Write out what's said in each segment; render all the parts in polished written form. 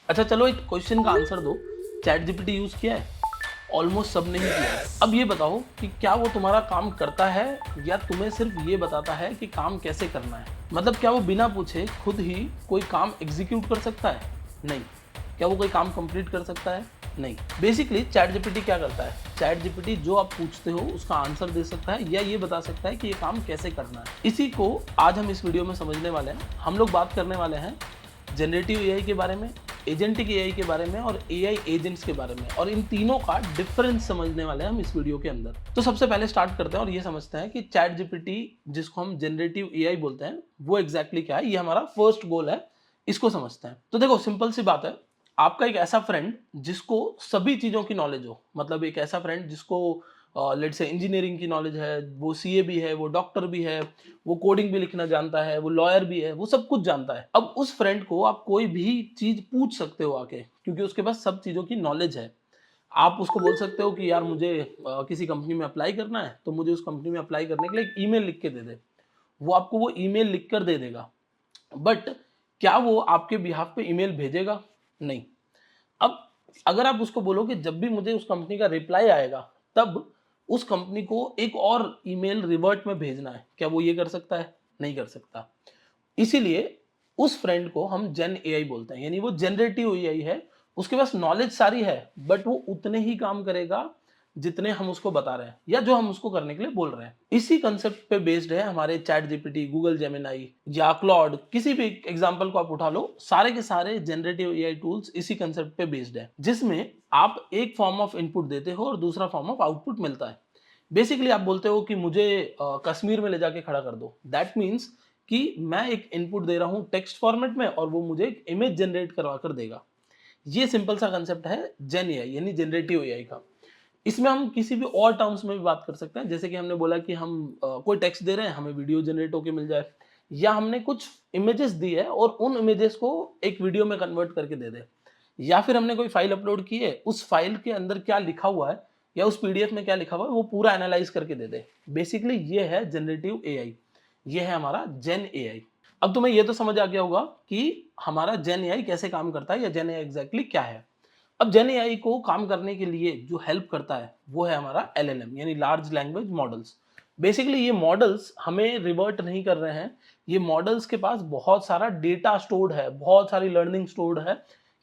अच्छा चलो एक क्वेश्चन का आंसर दो, चैट जीपीटी यूज किया है? ऑलमोस्ट सबने ही किया है। अब ये बताओ कि क्या वो तुम्हारा काम करता है या तुम्हें सिर्फ ये बताता है कि काम कैसे करना है? मतलब क्या वो बिना पूछे खुद ही कोई काम एग्जीक्यूट कर सकता है? नहीं। क्या वो कोई काम कंप्लीट कर सकता है? नहीं। बेसिकली चैट जीपीटी क्या करता है? चैट जीपीटी जो आप पूछते हो उसका आंसर दे सकता है या ये बता सकता है कि ये काम कैसे करना है। इसी को आज हम इस वीडियो में समझने वाले हैं। हम लोग बात करने वाले हैं जनरेटिव एआई के बारे में, एजेंटिक एआई के बारे में और एआई एजेंट्स के बारे में, और इन तीनों का डिफरेंस समझने वाले हैं हम इस वीडियो के अंदर। तो सबसे पहले स्टार्ट करते हैं और ये समझते हैं कि चैट जीपीटी, जिसको हम जनरेटिव एआई बोलते हैं, वो एग्जैक्टली क्या है। ये हमारा फर्स्ट गोल है, इसको समझते हैं। तो देखो सिंपल सी बात है, आपका एक ऐसा फ्रेंड जिसको सभी चीज़ों की नॉलेज हो, मतलब एक ऐसा फ्रेंड जिसको लेट्स से इंजीनियरिंग की नॉलेज है, वो सीए भी है, वो डॉक्टर भी है, वो कोडिंग भी लिखना जानता है, वो लॉयर भी है, वो सब कुछ जानता है। अब उस फ्रेंड को आप कोई भी चीज़ पूछ सकते हो आके, क्योंकि उसके पास सब चीज़ों की नॉलेज है। आप उसको बोल सकते हो कि यार मुझे किसी कंपनी में अप्लाई करना है, तो मुझे उस कंपनी में अप्लाई करने के लिए एक ईमेल लिख के दे दे। वो आपको वो ईमेल लिख कर दे देगा। बट क्या वो आपके बिहाफ पे ईमेल भेजेगा? नहीं। अब अगर आप उसको बोलो कि जब भी मुझे उस कंपनी का रिप्लाई आएगा, तब उस कंपनी को एक और ईमेल रिवर्ट में भेजना है, क्या वो ये कर सकता है? नहीं कर सकता। इसीलिए उस फ्रेंड को हम जेन एआई बोलते हैं, यानी वो जनरेटिव एआई है। उसके पास नॉलेज सारी है, बट वो उतने ही काम करेगा जितने हम उसको बता रहे हैं या जो हम उसको करने के लिए बोल रहे हैं। इसी कंसेप्ट पे बेस्ड है हमारे चैट जीपीटी, गूगल जेमिनाई या क्लॉड, किसी भी एग्जांपल को आप उठा लो, सारे के सारे जनरेटिव एआई टूल्स इसी कंसेप्ट पे बेस्ड है, जिसमें आप एक फॉर्म ऑफ इनपुट देते हो और दूसरा फॉर्म ऑफ आउटपुट मिलता है। बेसिकली आप बोलते हो कि मुझे कश्मीर में ले जाके खड़ा कर दो। दैट मीन्स कि मैं एक इनपुट दे रहा हूं टेक्स्ट फॉर्मेट में और वो मुझे एक इमेज जनरेट करवा कर देगा। ये सिंपल सा कंसेप्ट है जेन एआई यानी जनरेटिव एआई का। इसमें हम किसी भी और टर्म्स में भी बात कर सकते हैं, जैसे कि हमने बोला कि हम कोई टेक्स्ट दे रहे हैं, हमें वीडियो जनरेट होके मिल जाए, या हमने कुछ इमेजेस दी है और उन इमेजेस को एक वीडियो में कन्वर्ट करके दे दे, या फिर हमने कोई फाइल अपलोड की है, उस फाइल के अंदर क्या लिखा हुआ है या उस पीडीएफ में क्या लिखा हुआ है वो पूरा एनालाइज करके दे दे। बेसिकली ये है जनरेटिव एआई, ये है हमारा जेन एआई। अब तुम्हें ये तो समझ आ गया होगा कि हमारा जेन एआई कैसे काम करता है या जेन एआई एग्जैक्टली क्या है। अब जेन एआई को काम करने के लिए जो हेल्प करता है वो है हमारा एलएलएम यानी लार्ज लैंग्वेज मॉडल्स। बेसिकली ये मॉडल्स हमें रिवर्ट नहीं कर रहे हैं, ये मॉडल्स के पास बहुत सारा डेटा स्टोर्ड है, बहुत सारी लर्निंग स्टोर्ड है,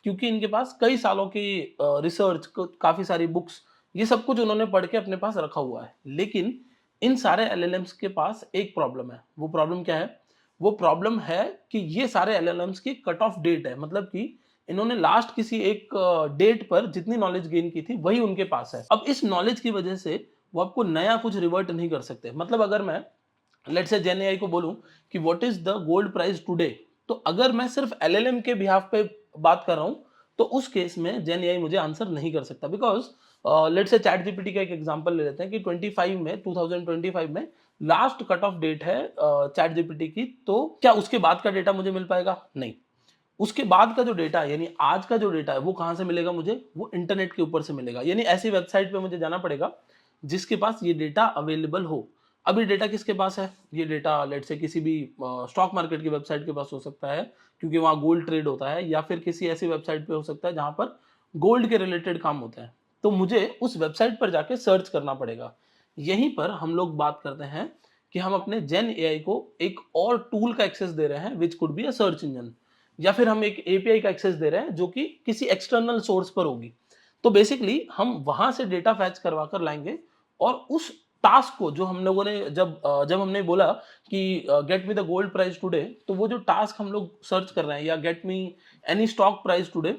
क्योंकि इनके पास कई सालों की रिसर्च, काफ़ी सारी बुक्स, ये सब कुछ उन्होंने पढ़ के अपने पास रखा हुआ है। लेकिन इन सारे एलएलएम्स के पास एक प्रॉब्लम है। वो प्रॉब्लम क्या है? वो प्रॉब्लम है कि ये सारे एलएलएम्स की कट ऑफ डेट है, मतलब कि इन्होंने लास्ट किसी एक डेट पर जितनी नॉलेज गेन की थी वही उनके पास है। अब इस नॉलेज की वजह से वो आपको नया कुछ रिवर्ट नहीं कर सकते। मतलब अगर मैं लेट्स से जेन एआई को बोलूं कि what is the gold price today, तो अगर मैं सिर्फ एलएलएम के बिहाफ पे बात कर रहा हूं, तो उस केस में जेन एआई मुझे आंसर नहीं कर सकता। Because let's say chat GPT का एक एग्जांपल ले लेते हैं कि 25 में 2025 में लास्ट कट ऑफ डेट है चैट जीपीटी की, तो क्या उसके बाद का डेटा मुझे मिल पाएगा? नहीं। उसके बाद का जो डेटा है यानी आज का जो डेटा है वो कहां से मिलेगा मुझे? वो इंटरनेट के ऊपर से मिलेगा, यानी ऐसी वेबसाइट पे मुझे जाना पड़ेगा जिसके पास ये डेटा अवेलेबल हो। अब ये डेटा किसके पास है? ये डेटा लेट से किसी भी स्टॉक मार्केट की वेबसाइट के पास हो सकता है, क्योंकि वहाँ गोल्ड ट्रेड होता है, या फिर किसी ऐसी वेबसाइट पे हो सकता है जहाँ पर गोल्ड के रिलेटेड काम होते हैं। तो मुझे उस वेबसाइट पर जाके सर्च करना पड़ेगा। यहीं पर हम लोग बात करते हैं कि हम अपने जेन एआई को एक और टूल का एक्सेस दे रहे हैं, which could be a search engine, या फिर हम एक एपीआई का एक्सेस दे रहे हैं जो कि किसी एक्सटर्नल सोर्स पर होगी। तो बेसिकली हम वहां से डेटा फैच करवा कर लाएंगे और उस टास्क को जो हम लोगों ने जब हमने बोला कि get me the gold price today, तो वो जो टास्क हम लोग सर्च कर रहे हैं या get me any stock price today,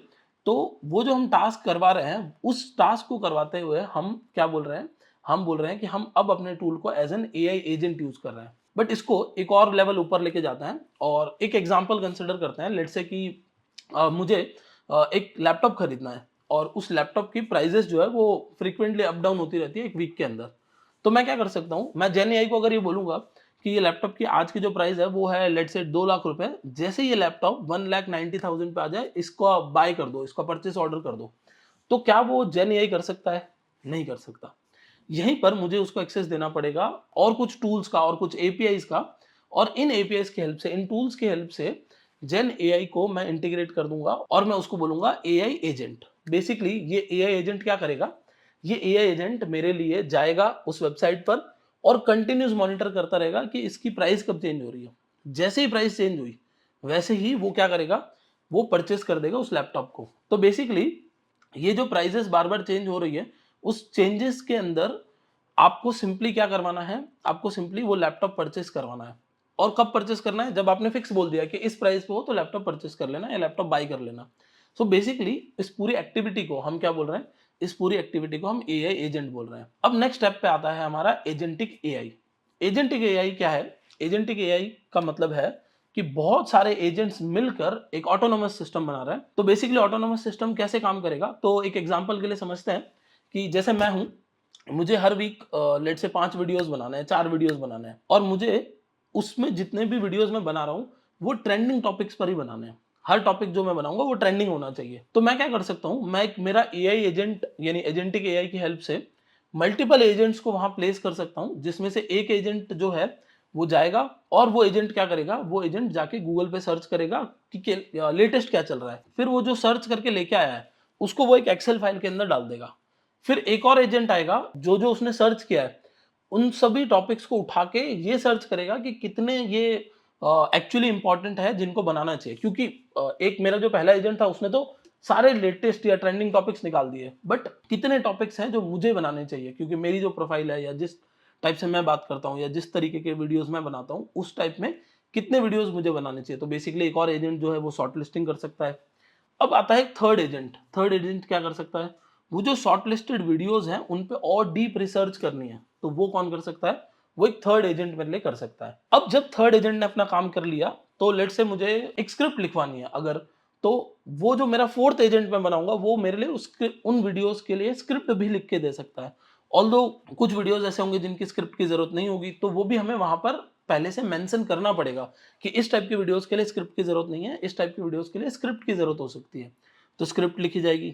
तो वो जो हम टास्क करवा रहे हैं उस टास्क को करवाते हुए हम क्या बोल रहे हैं? हम बोल रहे हैं कि हम अब अपने टूल को as an AI agent use कर रहे हैं। बट इसको एक और लेवल ऊपर लेके जाता है और एक एग्जांपल कंसिडर करते हैं। लेट्स से कि मुझे एक लैपटॉप खरीदना है और उस लैपटॉप की प्राइजेस जो है वो फ्रीक्वेंटली अप डाउन होती रहती है एक वीक के अंदर। तो मैं क्या कर सकता हूँ? मैं जेन एआई को अगर ये बोलूंगा कि ये लैपटॉप की आज की जो प्राइस है वो है लेट्स से 2 लाख रुपए, जैसे ये लैपटॉप 1,90,000 पे आ जाए, इसको बाय कर दो, इसका परचेस ऑर्डर कर दो, तो क्या वो जेन एआई कर सकता है? नहीं कर सकता। यहीं पर मुझे उसको एक्सेस देना पड़ेगा और कुछ टूल्स का और कुछ एपीआईज का, और इन एपीआईज की हेल्प से, इन टूल्स की हेल्प से जेन एआई को मैं इंटीग्रेट कर दूंगा और मैं उसको बोलूंगा एआई एजेंट। बेसिकली ये एआई एजेंट क्या करेगा, ये एआई एजेंट मेरे लिए जाएगा उस वेबसाइट पर और कंटिन्यूस मॉनिटर करता रहेगा कि इसकी प्राइस कब चेंज हो रही है। जैसे ही प्राइस चेंज हुई वैसे ही वो क्या करेगा, वो परचेस कर देगा उस लैपटॉप को। तो बेसिकली ये जो प्राइसेस बार बार चेंज हो रही है, उस चेंजेस के अंदर आपको सिंपली क्या करवाना है, आपको सिंपली वो लैपटॉप परचेस करवाना है। और कब परचेस करना है, जब आपने फिक्स बोल दिया कि इस प्राइस पे हो तो लैपटॉप परचेस कर लेना या लैपटॉप बाई कर लेना। सो बेसिकली इस पूरी एक्टिविटी को हम क्या बोल रहे हैं, इस पूरी एक्टिविटी को हम एआई एजेंट बोल रहे हैं। अब नेक्स्ट स्टेप पे आता है हमारा एजेंटिक एआई। एजेंटिक एआई क्या है? एजेंटिक एआई का मतलब है कि बहुत सारे एजेंट्स मिलकर एक ऑटोनोमस सिस्टम बना रहे हैं। तो बेसिकली ऑटोनोमस सिस्टम कैसे काम करेगा, तो एक एग्जांपल के लिए समझते हैं कि जैसे मैं हूं, मुझे हर वीक लेट से 5 वीडियोस बनाने हैं, 4 वीडियोस बनाने हैं और मुझे उसमें जितने भी वीडियोस मैं बना रहा हूं वो ट्रेंडिंग टॉपिक्स पर ही बनाने हैं। हर टॉपिक जो मैं बनाऊंगा वो ट्रेंडिंग होना चाहिए। तो मैं क्या कर सकता हूं, मैं एक मेरा एआई एजेंट यानी एजेंटिक एआई की हेल्प से मल्टीपल एजेंट्स को वहां प्लेस कर सकता हूं, जिसमें से एक एजेंट जो है वो जाएगा और वो एजेंट क्या करेगा, वो एजेंट जाके गूगल पे सर्च करेगा कि लेटेस्ट क्या चल रहा है। फिर वो जो सर्च करके लेके आया है उसको वो एक एक्सेल फाइल के अंदर डाल देगा। फिर एक और एजेंट आएगा, जो जो उसने सर्च किया है उन सभी टॉपिक्स को उठा के ये सर्च करेगा कि कितने ये एक्चुअली इंपॉर्टेंट है जिनको बनाना चाहिए। क्योंकि एक मेरा जो पहला एजेंट था उसने तो सारे लेटेस्ट या ट्रेंडिंग टॉपिक्स निकाल दिए, बट कितने टॉपिक्स हैं जो मुझे बनाने चाहिए, क्योंकि मेरी जो प्रोफाइल है या जिस टाइप से मैं बात करता हूँ या जिस तरीके के वीडियोस मैं बनाता हूँ उस टाइप में कितने वीडियोस मुझे बनाने चाहिए। तो बेसिकली एक और एजेंट जो है वो शॉर्ट लिस्टिंग कर सकता है। अब आता है थर्ड एजेंट। थर्ड एजेंट क्या कर सकता है, वो जो शॉर्ट लिस्टेड वीडियोस हैं उन पे और डीप रिसर्च करनी है, तो वो कौन कर सकता है, वो एक थर्ड एजेंट मेरे लिए कर सकता है। अब जब थर्ड एजेंट ने अपना काम कर लिया तो लेट से मुझे एक स्क्रिप्ट लिखवानी है अगर, तो वो जो मेरा फोर्थ एजेंट मैं बनाऊंगा वो मेरे लिए उन वीडियोस के लिए स्क्रिप्ट भी लिख के दे सकता है। ऑल्दो कुछ वीडियोस ऐसे होंगे जिनकी स्क्रिप्ट की जरूरत नहीं होगी, तो वो भी हमें वहां पर पहले से मेंशन करना पड़ेगा कि इस टाइप की वीडियोस के लिए स्क्रिप्ट की जरूरत नहीं है, इस टाइप की वीडियोस के लिए स्क्रिप्ट की जरूरत हो सकती है। तो स्क्रिप्ट लिखी जाएगी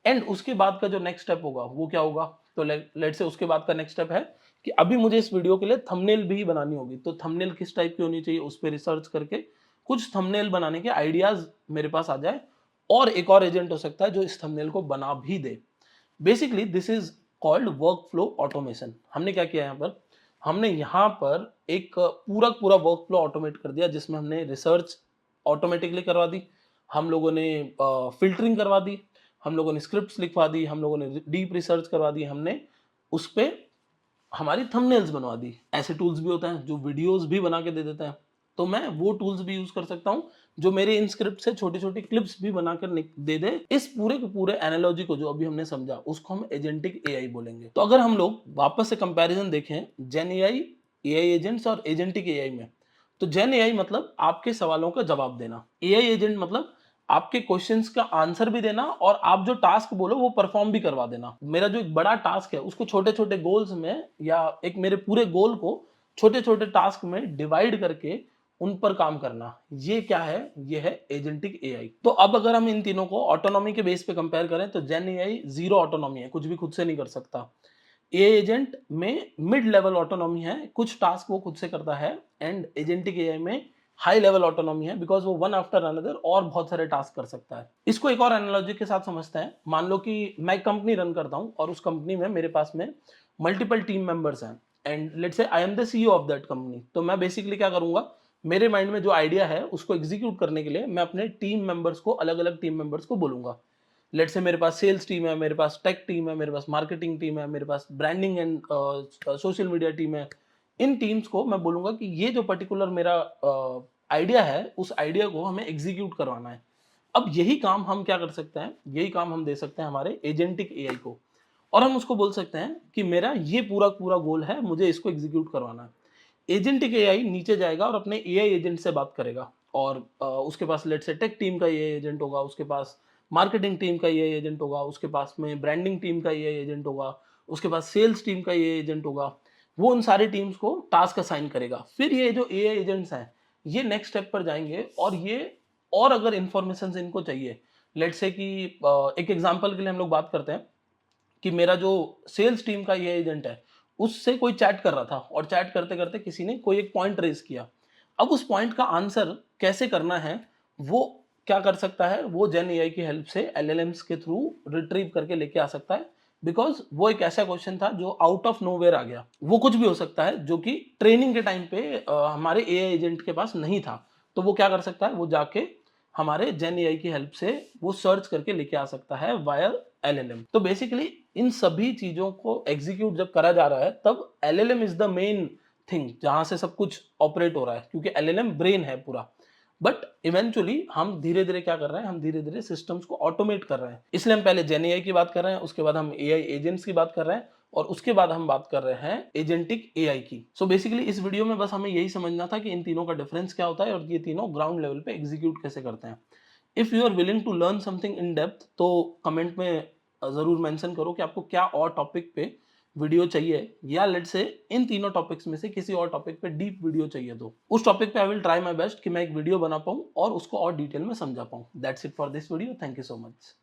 एंड उसके बाद का जो नेक्स्ट स्टेप होगा वो क्या होगा, तो लेट से उसके बाद का नेक्स्ट स्टेप है कि अभी मुझे इस वीडियो के लिए थंबनेल भी बनानी होगी। तो थंबनेल किस टाइप की होनी चाहिए उस पर रिसर्च करके कुछ थंबनेल बनाने के आइडियाज मेरे पास आ जाए और एक और एजेंट हो सकता है जो इस थंबनेल को बना भी दे। Basically this is called workflow automation. हमने क्या किया यहाँ पर, हमने यहाँ पर एक पूरा पूरा वर्क फ्लो ऑटोमेट कर दिया, जिसमें हमने रिसर्च ऑटोमेटिकली करवा दी, हम लोगों ने फिल्टरिंग करवा दी, हम लोगों ने स्क्रिप्ट्स लिखवा दी, हम लोगों ने डीप रिसर्च करवा दी, हमने उस पे हमारी थंबनेल्स बनवा दी। ऐसे टूल्स भी होते हैं जो वीडियोस भी बना के दे देते हैं, तो मैं वो टूल्स भी यूज कर सकता हूँ जो मेरे इन स्क्रिप्ट से छोटी छोटी क्लिप्स भी बनाकर दे दे। इस पूरे के पूरे एनालॉजी को जो अभी हमने समझा उसको हम एजेंटिक एआई बोलेंगे। तो अगर हम लोग वापस से कंपैरिजन देखें जेन एआई, एआई एजेंट्स और एजेंटिक एआई में, तो जेन एआई मतलब आपके सवालों का जवाब देना, एआई एजेंट मतलब आपके क्वेश्चंस का आंसर भी देना और आप जो टास्क बोलो वो परफॉर्म भी करवा देना। मेरा जो एक बड़ा टास्क है उसको छोटे छोटे गोल्स में या एक मेरे पूरे गोल को छोटे छोटे टास्क में डिवाइड करके उन पर काम करना, ये क्या है, ये है एजेंटिक एआई। तो अब अगर हम इन तीनों को ऑटोनॉमी के बेस पे कंपेयर करें तो जेन एआई जीरो ऑटोनॉमी है, कुछ भी खुद से नहीं कर सकता। एआई एजेंट में मिड लेवल ऑटोनॉमी है, कुछ टास्क वो खुद से करता है, एंड एजेंटिक एआई में हाई लेवल ऑटोनॉमी है बिकॉज वो वन आफ्टर अनदर और बहुत सारे टास्क कर सकता है। इसको एक और एनालॉजी के साथ समझते हैं। मान लो कि मैं एक कंपनी रन करता हूं और उस कंपनी में मेरे पास में मल्टीपल टीम मेंबर्स हैं and let's say I am the CEO of that company. तो मैं बेसिकली क्या करूंगा, मेरे माइंड में जो आइडिया है उसको एग्जीक्यूट करने के लिए मैं अपने टीम मेंबर्स को, अलग अलग टीम मेंबर्स को बोलूंगा। लेट्स से मेरे पास सेल्स टीम है, मेरे पास टेक टीम है, मेरे पास मार्केटिंग टीम है, मेरे पास branding and social media team है। इन टीम्स को मैं बोलूंगा कि ये जो पर्टिकुलर मेरा आइडिया है उस आइडिया को हमें एग्जीक्यूट करवाना है। अब यही काम हम क्या कर सकते हैं, यही काम हम दे सकते हैं हमारे एजेंटिक एआई को और हम उसको बोल सकते हैं कि मेरा ये पूरा पूरा गोल है, मुझे इसको एग्जीक्यूट करवाना है। एजेंटिक एआई नीचे जाएगा और अपने एआई एजेंट से बात करेगा और उसके पास लेट्स से टेक टीम का एआई एजेंट होगा, उसके पास मार्केटिंग टीम का एआई एजेंट होगा, उसके पास में ब्रांडिंग टीम का एआई एजेंट होगा, उसके पास सेल्स टीम का एआई एजेंट होगा। वो उन सारी टीम्स को टास्क असाइन करेगा। फिर ये जो एआई एजेंट्स हैं ये नेक्स्ट स्टेप पर जाएंगे और ये और अगर इंफॉर्मेशन इनको चाहिए, लेट्स से कि एक एग्जांपल के लिए हम लोग बात करते हैं कि मेरा जो सेल्स टीम का ये एजेंट है उससे कोई चैट कर रहा था और चैट करते करते किसी ने कोई एक पॉइंट रेज किया। अब उस पॉइंट का आंसर कैसे करना है वो क्या कर सकता है, वो जेन एआई की हेल्प से एलएलएम्स के थ्रू रिट्रीव करके लेके आ सकता है, बिकॉज वो एक ऐसा क्वेश्चन था जो आउट ऑफ नोवेयर आ गया। वो कुछ भी हो सकता है जो कि ट्रेनिंग के टाइम पे हमारे एआई एजेंट के पास नहीं था, तो वो क्या कर सकता है, वो जाके हमारे जेन एआई की हेल्प से वो सर्च करके लेके आ सकता है वाया एलएलएम। तो बेसिकली इन सभी चीजों को एग्जीक्यूट जब करा जा रहा है तब LLM is the main thing जहां से सब कुछ ऑपरेट हो रहा है, क्योंकि एलएलएम ब्रेन है पूरा। बट इवेंचुअली हम धीरे धीरे क्या कर रहे हैं, हम धीरे धीरे सिस्टम्स को ऑटोमेट कर रहे हैं, इसलिए हम पहले जेन एआई की बात कर रहे हैं, उसके बाद हम एआई एजेंट्स की बात कर रहे हैं, और उसके बाद हम बात कर रहे हैं एजेंटिक एआई की। सो बेसिकली इस वीडियो में बस हमें यही समझना था कि इन तीनों का डिफरेंस क्या होता है और ये तीनों ग्राउंड लेवल पे एग्जीक्यूट कैसे करते हैं। If you are willing to learn something in depth तो कमेंट में जरूर मेंशन करो कि आपको क्या और टॉपिक पे वीडियो चाहिए, या लेट से इन तीनों टॉपिक्स में से किसी और टॉपिक पे डीप वीडियो चाहिए, तो उस टॉपिक पे I will try my best कि मैं एक वीडियो बना पाऊँ और उसको और डिटेल में समझा पाऊँ। That's it for this video, thank you so much.